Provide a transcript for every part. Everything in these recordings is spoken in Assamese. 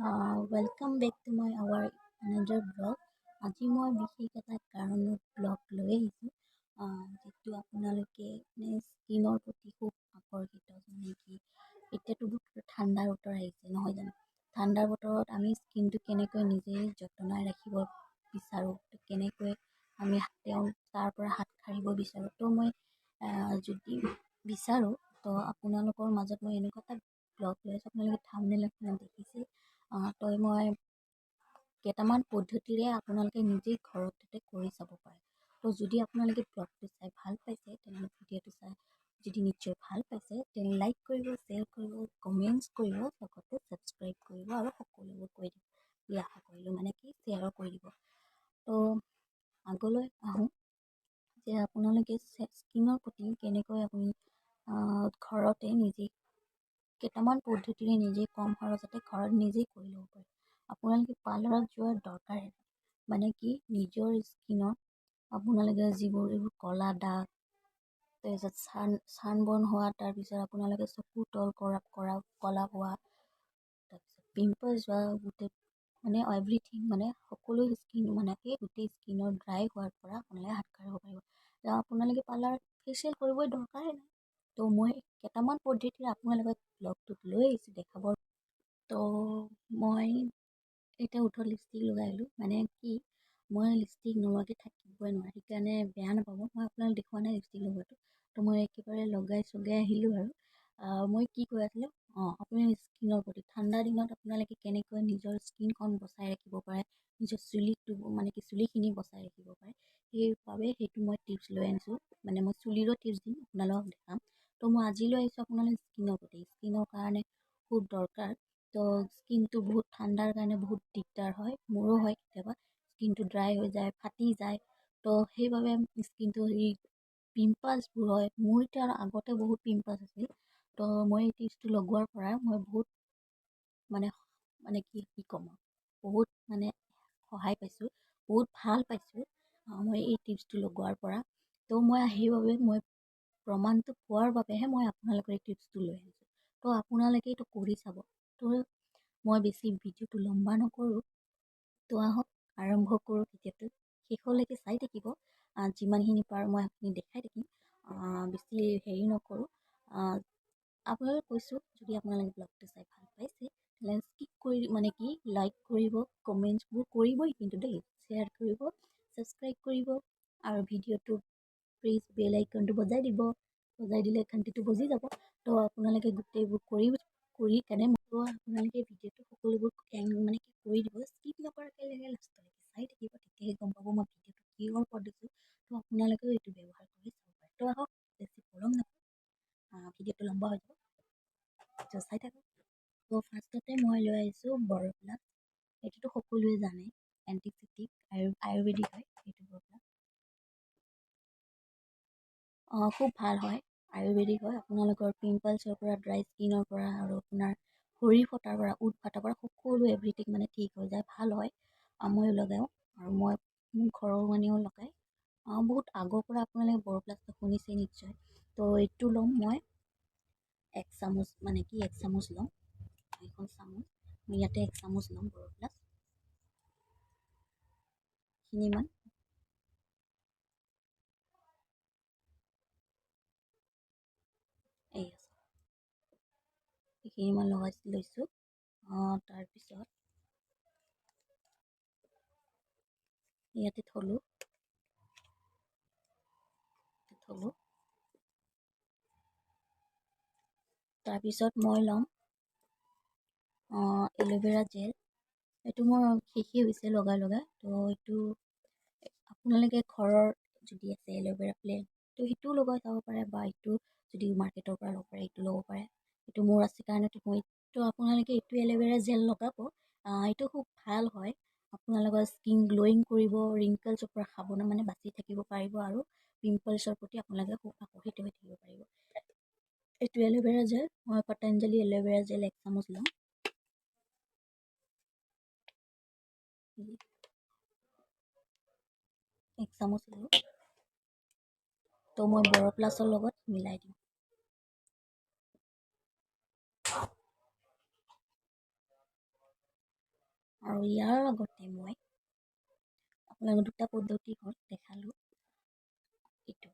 Welcome back to my our another blog. আজি মই বিশেষ এটা কাৰণত ব্লগ লৈ আহিছোঁ যিটো আপোনালোকে স্কিনৰ প্ৰতি খুব আকৰ্ষিত মানে কি এতিয়াতো বহুত ঠাণ্ডাৰ বতৰ আহিছে নহয় জানো ঠাণ্ডাৰ বতৰত আমি স্কিনটো কেনেকৈ নিজে যতনাই ৰাখিব বিচাৰোঁ কেনেকৈ আমি তাৰ পৰা হাত সাৰিব বিচাৰোঁ তো মই যদি বিচাৰোঁ তো আপোনালোকৰ মাজত মই এনেকুৱা এটা ব্লগ লৈ আছোঁ আপোনালোকে থাম্বনেইল এখন দেখিছে তো মই কেইটামান পদ্ধতিৰে আপোনালোকে নিজেই ঘৰতে কৰি চাব পাৰে তো যদি আপোনালোকে ব্লগটো চাই ভাল পাইছে তেনেহ'লে ভিডিঅ'টো চাই যদি নিশ্চয় ভাল পাইছে তেনে লাইক কৰিব শ্বেয়াৰ কৰিব কমেণ্টছ কৰিব লগতে ছাবস্ক্ৰাইব কৰিব আৰু সকলোবোৰ কৰি দিব বুলি আশা কৰিলোঁ মানে কি শ্বেয়াৰো কৰি দিব তো আগলৈ আহোঁ যে আপোনালোকে স্কিনৰ প্ৰতি কেনেকৈ আপুনি ঘৰতে নিজে কেইটামান পদ্ধতিৰে নিজে কম খৰচতে ঘৰত নিজেই কৰি ল'ব পাৰে আপোনালোকে পাৰ্লাৰত যোৱাৰ দৰকাৰে মানে কি নিজৰ স্কিনৰ আপোনালোকে যিবোৰ এইবোৰ ক'লা দাগ তাৰপিছত ছানবৰ্ণ হোৱা তাৰপিছত আপোনালোকে চকু তল কৰা ক'লা হোৱা তাৰপিছত পিম্পলছ হোৱা গোটেই মানে এভৰিথিং মানে সকলো স্কিন মানে কি গোটেই স্কিনৰ ড্ৰাই হোৱাৰ পৰা আপোনালোকে হাত সাৰিব পাৰিব আপোনালোকে পাৰ্লাৰত ফেচিয়েল কৰিবই দৰকাৰে নাই তো মই কেইটামান পদ্ধতিৰে আপোনালোকক ব্লগটোত লৈ আহিছোঁ দেখাবৰ তো মই এতিয়া ওঠৰত লিপষ্টিক লগাইলোঁ মানে কি মই লিপষ্টিক নোলোৱাকৈ থাকিবই নোৱাৰোঁ সেইকাৰণে বেয়া নাপাব মই আপোনালোক দেখুওৱা নাই লিপষ্টিক লগোৱাটো তো মই একেবাৰে লগাই আহিলোঁ আৰু মই কি কৈ আছিলোঁ আপুনি স্কিনৰ প্ৰতি ঠাণ্ডা দিনত আপোনালোকে কেনেকৈ নিজৰ স্কিনখন বচাই ৰাখিব পাৰে নিজৰ চুলিটো মানে কি চুলিখিনি বচাই ৰাখিব পাৰে সেইবাবে সেইটো মই টিপছ লৈ আনিছোঁ মানে মই চুলিৰো টিপছ দিম আপোনালোকক দেখাম তো মই আজি লৈ আহিছোঁ আপোনালোক স্কিনৰ প্ৰতি স্কিনৰ কাৰণে খুব দৰকাৰ তো স্কিনটো বহুত ঠাণ্ডাৰ কাৰণে বহুত দিগদাৰ হয় মোৰো হয় কেতিয়াবা স্কিনটো ড্ৰাই হৈ যায় ফাটি যায় তো সেইবাবে স্কিনটো হেৰি পিম্পলছবোৰ হয় মোৰ এতিয়া আগতে বহুত পিম্পলছ আছিল তো মই এই টিপছটো লগোৱাৰ পৰা মই বহুত মানে কি ক'ম বহুত মানে সহায় পাইছোঁ বহুত ভাল পাইছোঁ মই এই টিপছটো লগোৱাৰ পৰা তো মই সেইবাবে মই প্ৰমাণটো পোৱাৰ বাবেহে মই আপোনালোকৰ এই টিপছটো লৈ আহিছোঁ তো আপোনালোকে এইটো কৰি চাব তো মই বেছি ভিডিঅ'টো লম্বা নকৰোঁ তো আহক আৰম্ভ কৰোঁ ভিডিঅ'টো শেষলৈকে চাই থাকিব যিমানখিনি পাৰোঁ মই আপুনি দেখাই থাকিম বেছি হেৰি নকৰোঁ আপোনালোকে কৈছোঁ যদি আপোনালোকে ব্লগটো চাই ভাল পাইছে তেতিয়াহ'লে স্কিপ কৰি মানে কি লাইক কৰিব কমেণ্টছবোৰ কৰিবই কিন্তু দেই শ্বেয়াৰ কৰিব ছাবস্ক্ৰাইব কৰিব আৰু ভিডিঅ'টো প্লিজ বেল আইকনটো বজাই দিব বজাই দিলে ঘণ্টিটো বজি যাব তো আপোনালোকে গোটেইবোৰ কৰি কেনে আপোনালোকে ভিডিঅ'টো সকলোবোৰ মানে কি কৰি দিব স্কিপ নকৰাকৈ লাষ্টলৈকে চাই থাকিব তেতিয়াহে গম পাব মই ভিডিঅ'টো কিহৰ ওপৰত দিছোঁ তো আপোনালোকেও এইটো ব্যৱহাৰ কৰি চাব পাৰে তো আহক বেছি পলম নকৰোঁ ভিডিঅ'টো লম্বা হৈ যাব তো চাই থাকক তো ফাৰ্ষ্টতে মই লৈ আহিছোঁ BOROPLUS এইটোতো সকলোৱে জানে এণ্টিচেপ্টিক আয়ুৰ্বেদিক হয় এইটো BOROPLUS খুব ভাল হয় আয়ুৰ্বেদিক হয় আপোনালোকৰ পিম্পলছৰ পৰা ড্ৰাই স্কিনৰ পৰা আৰু আপোনাৰ ভৰি ফটাৰ পৰা উঠ ফটাৰ পৰা সকলো এভৰিথিং মানে ঠিক হৈ যায় ভাল হয় ময়ো লগাওঁ আৰু মই মোৰ ঘৰৰ মানুহেও লগায় বহুত আগৰ পৰা আপোনালোকে BOROPLUSটো শুনিছে নিশ্চয় তো এইটো ল'ম মই এক চামুচ মানে কি এক চামুচ ল'ম এখন চামুচ মই ইয়াতে এক চামুচ ল'ম BOROPLUS খিনিমান এই আছে এইখিনি মই লৈছোঁ তাৰপিছত ইয়াতে থলোঁ তাৰপিছত মই ল'ম এল'ভেৰা জেল এইটো মোৰ শেষেই হৈছে লগাই তো এইটো আপোনালোকে ঘৰৰ যদি আছে এল'ভেৰা প্লেন তো সেইটোও লগাই চাব পাৰে বা এইটো যদি মাৰ্কেটৰ পৰা ল'ব পাৰে এইটো ল'ব পাৰে এইটো মোৰ আছে কাৰণে তো আপোনালোকে এইটো এল'ভেৰা জেল লগাব এইটো খুব ভাল হয় আপোনালোকৰ স্কিন গ্ল'য়িং কৰিব ৰিংকলছৰ পৰা মানে বাচি থাকিব পাৰিব আৰু পিম্পলছৰ প্ৰতি আপোনালোকে খুব আকৰ্ষিত হৈ থাকিব পাৰিব এইটো এল'ভেৰা জেল মই পতঞ্জলি এল'ভেৰা জেল এক চামুচ ল'ম এক চামুচ ল'লোঁ তো মই BOROPLUSৰ লগত মিলাই দিম আৰু ইয়াৰ লগতে মই আপোনালোকক দুটা পদ্ধতি দেখালোঁ। এইটো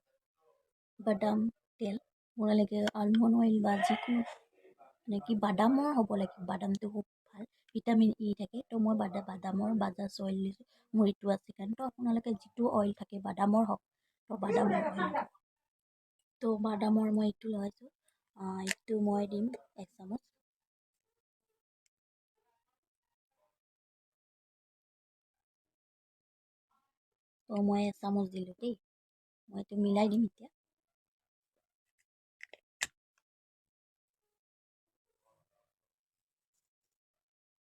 বাদাম তেল, আপোনালোকে আলমণ্ড অইল বা যিকোনো মানে কি বাদামৰ হ'ব লাগে। বাদামটো খুব ভাল, ভিটামিন ই থাকে। তো মই বাদামৰ বাজাজ অইল লৈছোঁ, মোৰ এইটো আছে কাৰণে। তো আপোনালোকে যিটো অইল থাকে বাদামৰ হওক, তো বাদামৰ অইল ল'ব। তো বাদামৰ মই এইটো লগাইছোঁ, এইটো মই দিম 1 চামুচ। তো মই 1 চামুচ দিলোঁ দেই। মই এইটো মিলাই দিম এতিয়া।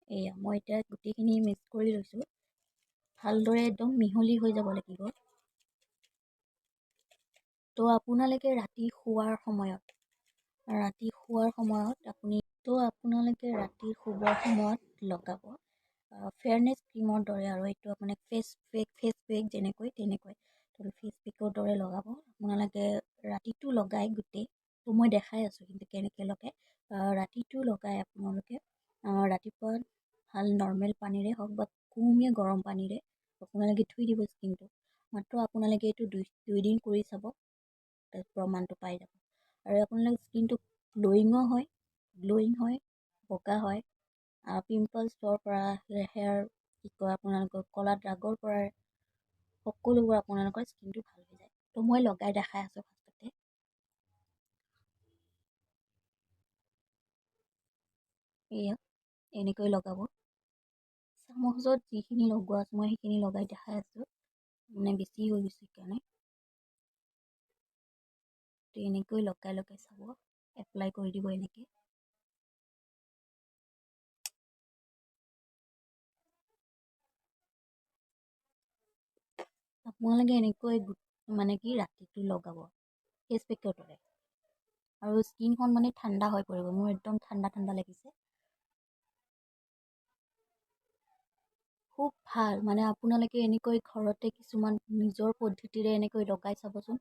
এয়া মই এতিয়া গোটেইখিনি মিক্স কৰি লৈছোঁ, ভালদৰে একদম মিহলি হৈ যাব লাগিব। তো আপোনালোকে ৰাতি শুৱাৰ সময়ত আপোনালোকে ৰাতি শুবৰ সময়ত লগাব ফেয়াৰনেছ ক্ৰীমৰ দৰে। আৰু এইটো আপোনাক ফেচ পেক তেনেকৈ তো ফেচ পেকৰ দৰে লগাব। আপোনালোকে ৰাতিটো লগাই গোটেই, তো মই দেখাই আছোঁ কিন্তু কেনেকৈ লগাই। ৰাতিটো লগাই আপোনালোকে ৰাতিপুৱা ভাল নৰ্মেল পানীৰে হওক বা কুহুমীয়া গৰম পানীৰে আপোনালোকে ধুই দিব স্কিনটো। মাত্ৰ আপোনালোকে এইটো দুই দিন কৰি চাব, প্ৰমাণটো পাই যাব। আৰু আপোনালোকৰ স্কিনটো গ্ল'য়িং হয়, বগা হয়, পিম্পলছৰ পৰা আপোনালোকৰ ক'লা দাগৰ পৰা সকলোবোৰ আপোনালোকৰ স্কিনটো ভাল হৈ যায়। তো মই লগাই দেখাই আছোঁ। ফাৰ্ষ্টতে এয়া এনেকৈ লগাব। চামুচত যিখিনি লগোৱা আছে মই সেইখিনি লগাই দেখাই আছোঁ, মানে বেছি হৈ গৈছে সেইকাৰণে। তো এনেকৈ লগাই চাব, এপ্লাই কৰি দিব এনেকৈ। আপোনালোকে এনেকৈ মানে কি ৰাতিটো লগাব ফেচ পেকৰ দৰে, আৰু স্কিনখন মানে ঠাণ্ডা হৈ পৰিব। মোৰ একদম ঠাণ্ডা লাগিছে, খুব ভাল। মানে আপোনালোকে এনেকৈ ঘৰতে কিছুমান নিজৰ পদ্ধতিৰে এনেকৈ লগাই চাবচোন।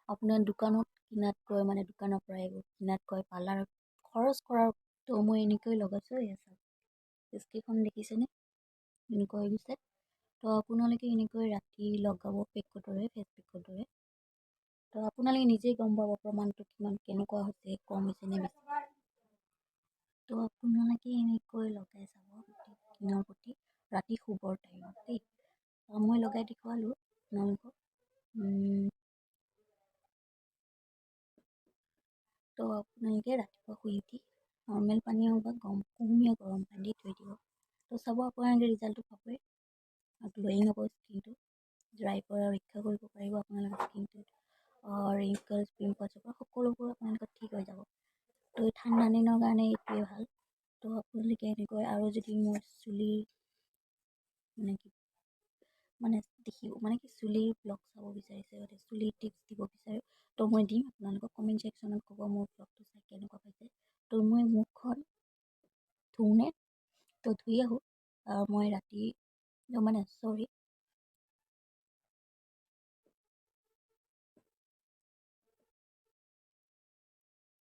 আপোনাৰ দোকানত কিনাতকৈ, মানে দোকানৰ পৰা এইবোৰ কিনাতকৈ পাৰ্লাৰত খৰচ কৰাৰ, তো মই এনেকৈ লগাইছোঁ। স্কিনখন দেখিছেনে এনেকুৱা হৈ গৈছে। তো আপোনালোকে এনেকৈ ৰাতি লগাব ফেচ পেকৰ দৰে। তো আপোনালোকে নিজেই গম পাব প্ৰমাণটো কেনেকুৱা হৈছে, কম হৈছে নে বেছি। তো আপোনালোকে এনেকৈ লগাই চাব স্কিনৰ প্ৰতি ৰাতি শুবৰ টাইমত দেই। মই লগাই দেখুৱালোঁ আপোনালোকক। তো আপোনালোকে ৰাতিপুৱা শুই উঠি নৰ্মেল পানী হওক বা কুহুমীয়া গৰম পানী ধুই দিব। তো চাব আপোনালোকে ৰিজাল্টটো পাবই। গ্ল'য়িং হ'ব স্কিনটো, ড্ৰাই পৰা ৰক্ষা কৰিব পাৰিব আপোনালোকৰ স্কিনটোত। ৰিংকলছ পিম্পলছৰ পৰা সকলোবোৰ আপোনালোকৰ ঠিক হৈ যাব। তো ঠাণ্ডা দিনৰ কাৰণে এইটোৱে ভাল। তো আপোনালোকে এনেকৈ, আৰু যদি মোৰ চুলিৰ চুলিৰ ব্লগ চাব বিচাৰিছে, চুলিৰ টিপছ দিব বিচাৰে, তো মই দিম। আপোনালোকক কমেণ্ট ছেকশ্যনত ক'ব মোৰ ব্লগটো চাই কেনেকুৱা পাইছে। তো মই মুখখন ধুওঁনে, তো ধুই আহোঁ। মই ৰাতি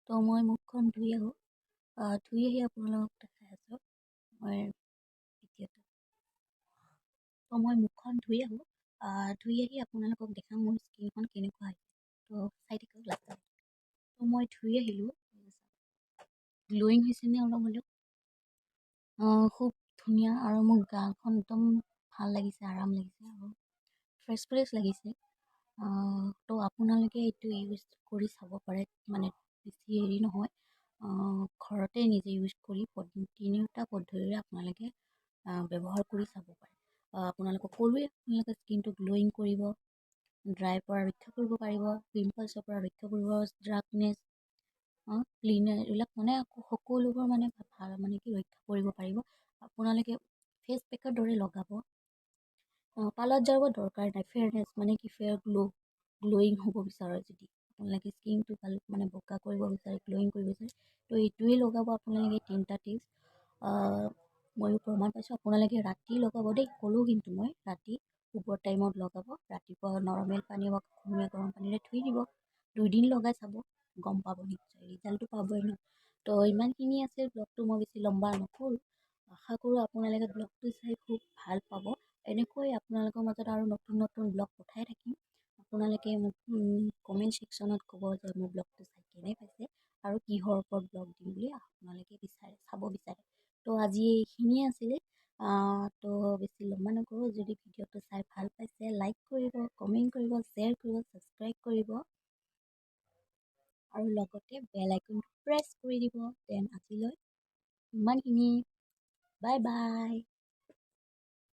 তো মই মুখখন ধুই আহোঁ। ধুই আহি আপোনালোকক দেখাই আছোঁ মই ভিডিঅ'টো। তো মই মুখখন ধুই আহোঁ। ধুই আহি আপোনালোকক দেখাম মোৰ স্কিনখন কেনেকুৱা হৈছে। তো চাই থাকক লাষ্টত। তো মই ধুই আহিলোঁ, গ্ল'য়িং হৈছেনে অলপ হ'লেও, খুব ধুনীয়া। আৰু মোৰ গালখন একদম ভাল লাগিছে, আৰাম লাগিছে আৰু ফ্ৰেছ লাগিছে। তো আপোনালোকে এইটো ইউজ কৰি চাব পাৰে, মানে বেছি হেৰি নহয়। ঘৰতে নিজে ইউজ কৰি 3টা পদ্ধতিৰে আপোনালোকে ব্যৱহাৰ কৰি চাব পাৰে। আপোনালোকক ক'লোৱে, আপোনালোকে স্কিনটো গ্ল'য়িং কৰিব, ড্ৰাই পৰা ৰক্ষা কৰিব পাৰিব, পিম্পলছৰ পৰা ৰক্ষা কৰিব, ড্ৰাগনেছ ক্লিনাৰ এইবিলাক মানে সকলোবোৰ মানে ভাল, মানে কি ৰক্ষা কৰিব পাৰিব। আপোনালোকে ফেচ পেকৰ দৰে লগাব। পাৰ্লাৰত যাব দৰকাৰ নাই। ফেয়াৰনেছ মানে কি গ্ল'য়িং হ'ব বিচাৰে, যদি আপোনালোকে স্কিনটো ভাল মানে বগা কৰিব বিচাৰে, গ্ল'য়িং কৰিব বিচাৰে, তো এইটোৱেই লগাব আপোনালোকে 3টা টিপছ। ময়ো প্ৰমাণ পাইছোঁ। আপোনালোকে ৰাতি লগাব দেই, ক'লোঁ কিন্তু মই ৰাতি শুবৰ টাইমত লগাব। ৰাতিপুৱা নৰ্মেল পানী বা কুহুমীয়া গৰম পানীৰে ধুই দিব। 2 দিন লগাই চাব, গম পাব নিশ্চয়, ৰিজাল্টটো পাবই ন। তো ইমানখিনি আছে ব্লগটো, মই বেছি লম্বা নকৰোঁ। আশা কৰোঁ আপোনালোকে ব্লগটো চাই খুব ভাল পাব। এনেকৈ আপোনালোকৰ মাজত আৰু নতুন নতুন ব্লগ পঠাই থাকিম। আপোনালোকে মোক কমেণ্ট ছেকশ্যনত ক'ব যে মোৰ ব্লগটো চাই কেনে পাইছে আৰু কিহৰ ওপৰত ব্লগ দিম বুলি আপোনালোকে চাব বিচাৰে। তো আজি এইখিনিয়ে আছিলে। তো বেছি লম্বা নকৰোঁ। যদি ভিডিঅ'টো চাই ভাল পাইছে লাইক কৰিব, কমেণ্ট কৰিব, শ্বেয়াৰ কৰিব, ছাবস্ক্ৰাইব কৰিব আৰু লগতে বেল আইকনটো প্ৰেছ কৰি দিব। দেন আজিলৈ ইমানখিনি। Bye bye.